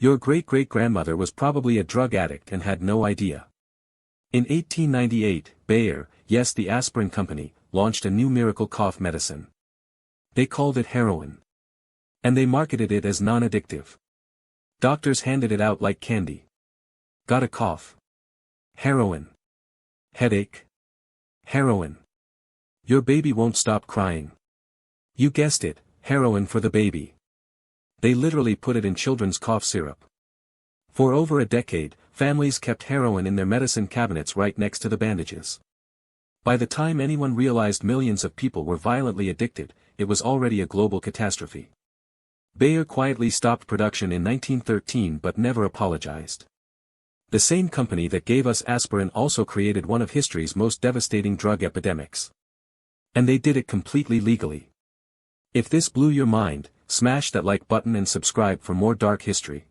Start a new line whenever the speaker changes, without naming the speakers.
Your great-great-grandmother was probably a drug addict and had no idea. In 1898, Bayer, yes the aspirin company, launched a new miracle cough medicine. They called it heroin. And they marketed it as non-addictive. Doctors handed it out like candy. Got a cough? Heroin. Headache? Heroin. Your baby won't stop crying. You guessed it, heroin for the baby. They literally put it in children's cough syrup. For over a decade, families kept heroin in their medicine cabinets right next to the bandages. By the time anyone realized millions of people were violently addicted, it was already a global catastrophe. Bayer quietly stopped production in 1913 but never apologized. The same company that gave us aspirin also created one of history's most devastating drug epidemics. And they did it completely legally. If this blew your mind, smash that like button and subscribe for more dark history.